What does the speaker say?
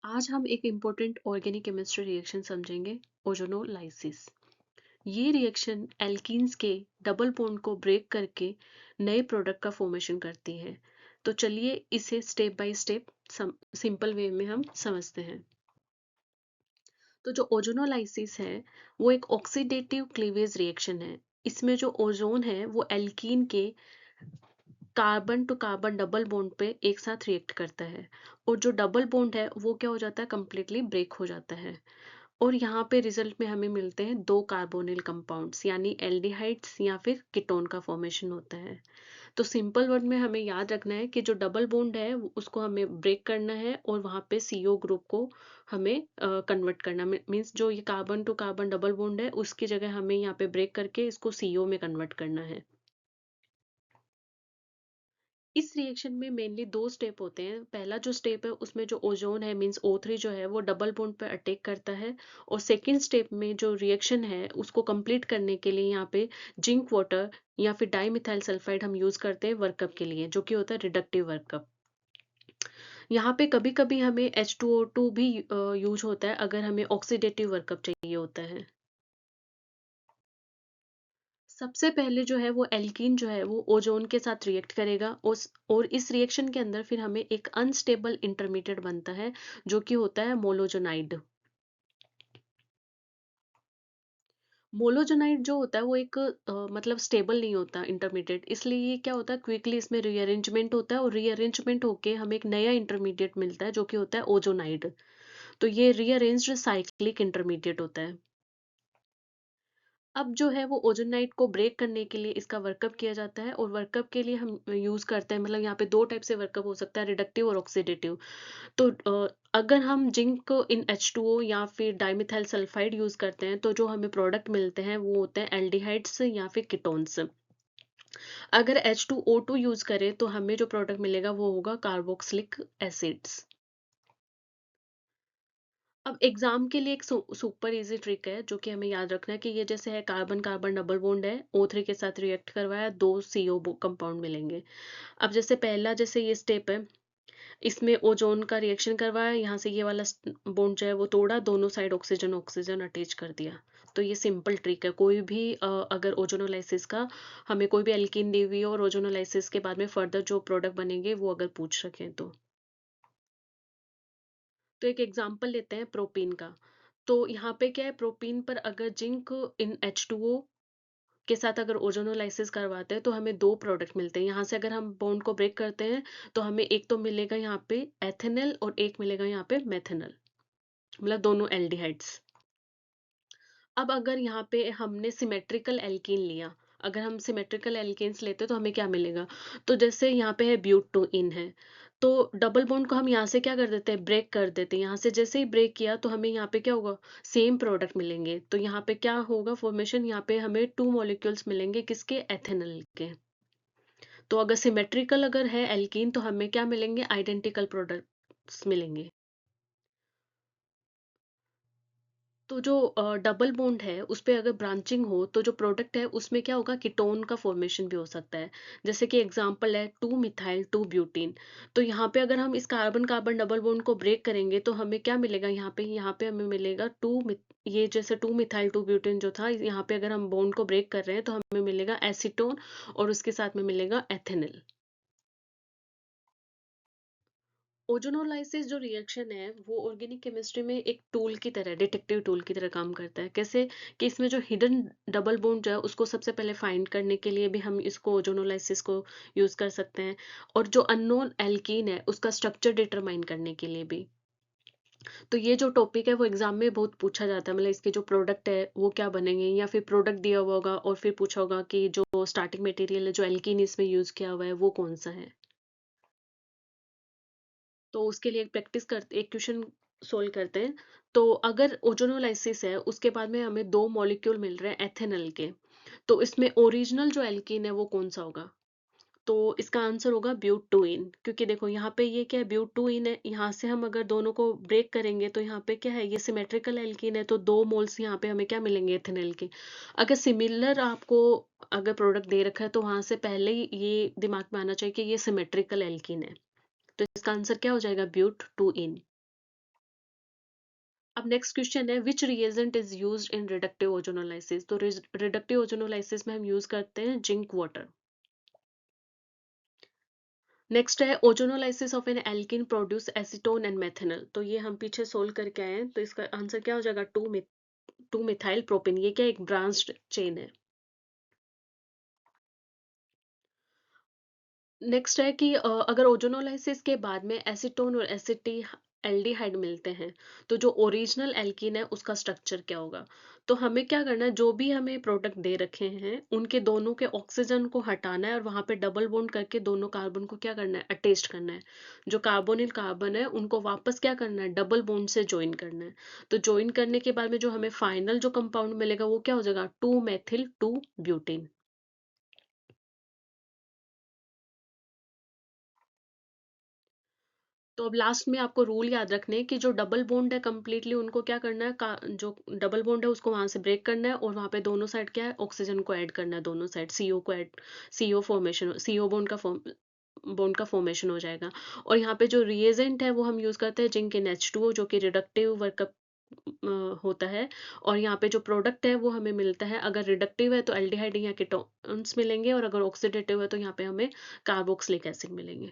आज हम एक इम्पोर्टेंट ऑर्गेनिक केमिस्ट्री रिएक्शन समझेंगे, ओजोनोलाइसिस। ये रिएक्शन एल्कीन्स के डबल बॉन्ड को ब्रेक करके नए प्रोडक्ट का फॉर्मेशन करती है। तो चलिए इसे step by step simple way में हम समझते हैं। तो जो ओजोनोलाइसिस है वो एक ऑक्सीडेटिव क्लीवेज रिएक्शन है। इसमें जो ओजोन है वो एल्कीन के carbon to carbon double bond पे एक साथ रिएक्ट करता है, और जो डबल बॉन्ड है वो क्या हो जाता है, कंप्लीटली ब्रेक हो जाता है। और यहाँ पे रिजल्ट में हमें मिलते हैं दो कार्बोनिल कंपाउंड्स, यानी एल्डिहाइड्स या फिर कीटोन का फॉर्मेशन होता है। तो सिंपल वर्ड में हमें याद रखना है कि जो डबल बॉन्ड है उसको हमें ब्रेक करना है, और वहाँ पे सीओ ग्रुप को हमें कन्वर्ट करना, मीन्स जो ये carbon to carbon double bond है उसकी जगह हमें यहाँ पे ब्रेक करके इसको सीओ में कन्वर्ट करना है। इस रिएक्शन में मेनली दो स्टेप होते हैं। पहला जो स्टेप है उसमें जो ओजोन है, मींस O3 जो है वो डबल बॉन्ड पर अटैक करता है, और सेकंड स्टेप में जो रिएक्शन है उसको कंप्लीट करने के लिए यहाँ पे जिंक वाटर या फिर डाइमिथाइल सल्फाइड हम यूज करते हैं वर्कअप के लिए, जो कि होता है रिडक्टिव वर्कअप। यहाँ पे कभी कभी हमें H2O2 भी यूज होता है अगर हमें ऑक्सीडेटिव वर्कअप चाहिए होता है। सबसे पहले जो है वो एल्कीन जो है वो ओजोन के साथ रिएक्ट करेगा, और इस रिएक्शन के अंदर फिर हमें एक अनस्टेबल इंटरमीडिएट बनता है, जो कि होता है मोलोजोनाइड। मोलोजोनाइड जो होता है वो एक मतलब स्टेबल नहीं होता इंटरमीडिएट, इसलिए ये क्या होता है, क्विकली इसमें रीअरेंजमेंट होता है, और रीअरेंजमेंट होके हमें एक नया इंटरमीडिएट मिलता है जो कि होता है ओजोनाइड। तो ये रीअरेंज्ड साइक्लिक इंटरमीडिएट होता है। अब जो है वो ओजोनाइड को ब्रेक करने के लिए इसका वर्कअप किया जाता है, और वर्कअप के लिए हम यूज करते हैं, मतलब यहाँ पे दो टाइप से वर्कअप हो सकता है, रिडक्टिव और ऑक्सीडेटिव। तो अगर हम जिंक इन H2O या फिर डाइमिथाइल सल्फाइड यूज करते हैं तो जो हमें प्रोडक्ट मिलते हैं वो होते हैं एल्डिहाइड्स या फिर कीटोन्स। अगर H2O2 यूज करें तो हमें जो प्रोडक्ट मिलेगा वो होगा कार्बोक्सिलिक एसिड्स। अब एग्जाम के लिए एक सुपर इजी ट्रिक है जो कि हमें याद रखना है कि ये जैसे है, कार्बन कार्बन डबल बॉन्ड है, O3 के साथ रिएक्ट करवाया, दो CO कंपाउंड मिलेंगे। अब जैसे पहला जैसे ये स्टेप है, इसमें ओजोन का रिएक्शन करवाया, यहाँ से ये वाला बॉन्ड जो है वो तोड़ा, दोनों साइड ऑक्सीजन ऑक्सीजन अटैच कर दिया। तो ये सिंपल ट्रिक है। कोई भी अगर ओजोनोलाइसिस का हमें कोई भी एल्कीन दी हुई हो और ओजोनोलाइसिस के बाद में फर्दर जो प्रोडक्ट बनेंगे वो अगर पूछ रखें तो एक एग्जांपल लेते हैं प्रोपीन का। तो यहाँ पे क्या है, प्रोपीन पर अगर जिंक इन H2O के साथ अगर ओजोनोलाइसिस करवाते हैं तो हमें दो प्रोडक्ट मिलते हैं। यहाँ से अगर हम बॉन्ड को ब्रेक करते हैं तो हमें एक तो मिलेगा यहाँ पे एथेनल, और एक मिलेगा यहाँ पे मेथेनल, मतलब दोनों एल्डिहाइड्स। अब अगर यहाँ पे हमने सिमेट्रिकल एल्कीन लिया, अगर हम सिमेट्रिकल एल्केन्स लेते तो हमें क्या मिलेगा, तो जैसे यहाँ पे है ब्यूट टू इन है, तो डबल बॉन्ड को हम यहाँ से क्या कर देते हैं, ब्रेक कर देते हैं। यहाँ से जैसे ही ब्रेक किया तो हमें यहाँ पे क्या होगा, सेम प्रोडक्ट मिलेंगे। तो यहाँ पे क्या होगा फॉर्मेशन, यहाँ पे हमें टू मॉलिक्यूल्स मिलेंगे, किसके, एथेनल के। तो अगर सिमेट्रिकल अगर है एल्कीन तो हमें क्या मिलेंगे, आइडेंटिकल प्रोडक्ट्स मिलेंगे। तो जो डबल बॉन्ड है उस पे अगर ब्रांचिंग हो तो जो प्रोडक्ट है उसमें क्या होगा, कीटोन का फॉर्मेशन भी हो सकता है। जैसे कि एग्जांपल है 2 मिथाइल 2 ब्यूटीन। तो यहाँ पे अगर हम इस कार्बन कार्बन डबल बॉन्ड को ब्रेक करेंगे तो हमें क्या मिलेगा, यहाँ पे हमें मिलेगा ये जैसे 2 मिथाइल 2 ब्यूटेन जो था, यहाँ पे अगर हम बॉन्ड को ब्रेक कर रहे हैं तो हमें मिलेगा एसीटोन, और उसके साथ में मिलेगा एथेनल। ओजोनोलाइसिस जो रिएक्शन है वो ऑर्गेनिक केमिस्ट्री में एक टूल की तरह, डिटेक्टिव टूल की तरह काम करता है। कैसे, कि इसमें जो हिडन डबल बॉन्ड जो है उसको सबसे पहले फाइंड करने के लिए भी हम इसको ओजोनोलाइसिस को यूज कर सकते हैं, और जो अननोन एल्कीन है उसका स्ट्रक्चर डिटरमाइन करने के लिए भी। तो ये जो टॉपिक है वो एग्जाम में बहुत पूछा जाता है, मतलब इसके जो प्रोडक्ट है वो क्या बनेंगे, या फिर प्रोडक्ट दिया हुआ होगा और फिर पूछा होगा कि जो स्टार्टिंग मटेरियल है जो एल्कीन इसमें यूज किया हुआ है वो कौन सा है। तो उसके लिए एक प्रैक्टिस करते, एक क्वेश्चन सोल्व करते हैं। तो अगर ओजोनोलाइसिस है उसके बाद में हमें दो मॉलिक्यूल मिल रहे हैं एथेनल के, तो इसमें ओरिजिनल जो एल्कीन है वो कौन सा होगा। तो इसका आंसर होगा ब्यूटोइन, क्योंकि देखो यहाँ पे ये क्या है, ब्यूटोइन है, यहाँ से हम अगर दोनों को ब्रेक करेंगे तो यहाँ पे क्या है, ये सिमेट्रिकल एल्कीन है, तो दो मोल्स यहाँ पे हमें क्या मिलेंगे, एथेनल के। अगर सिमिलर आपको अगर प्रोडक्ट दे रखा है तो वहां से पहले ही ये दिमाग में आना चाहिए कि ये सिमेट्रिकल एल्कीन है। तो इसका आंसर क्या हो जाएगा, ब्यूट टू इन। अब नेक्स्ट क्वेश्चन है, which reagent is used in reductive ozonolysis? तो रिडक्टिव ओजोनोलाइसिस में हम यूज करते हैं जिंक वाटर। नेक्स्ट है, ozonolysis of an alkene produce acetone and methanol. तो ये हम पीछे सोल्व करके आए हैं, तो इसका आंसर क्या हो जाएगा? Two methyl propane. ये क्या एक ब्रांच्ड चेन है। नेक्स्ट है कि अगर ओजोनोलाइसिस के बाद में एसीटोन और एसिटी एल्डिहाइड मिलते हैं, तो जो ओरिजिनल एल्कीन है उसका स्ट्रक्चर क्या होगा? तो हमें क्या करना है, जो भी हमें प्रोडक्ट दे रखे हैं उनके दोनों के ऑक्सीजन को हटाना है और वहां पे डबल बॉन्ड करके दोनों कार्बन को क्या करना है? अटेस्ट करना है। जो कार्बोनिल कार्बन है उनको वापस क्या करना है? डबल बॉन्ड से ज्वाइन करना है। तो ज्वाइन करने के बाद में जो हमें फाइनल जो कंपाउंड मिलेगा वो क्या हो जाएगा? 2 मेथिल 2 ब्यूटेन। तो अब लास्ट में आपको रूल याद रखने हैं कि जो डबल बॉन्ड है कंप्लीटली उनको क्या करना है, जो डबल बॉन्ड है उसको वहां से ब्रेक करना है और वहां पे दोनों साइड क्या है? ऑक्सीजन को ऐड करना है, दोनों साइड सीओ को add, CO formation, CO bond का फॉर्मेशन हो जाएगा। और यहाँ पे जो रिएजेंट है वो हम यूज करते हैं जिंक इन H2O, जो कि रिडक्टिव वर्क होता है। और यहाँ पे जो प्रोडक्ट है वो हमें मिलता है, अगर रिडक्टिव है तो एल्डिहाइड या कीटोन्स मिलेंगे और अगर ऑक्सीडेटिव है तो यहाँ पे हमें कार्बोक्सिलिक एसिड मिलेंगे।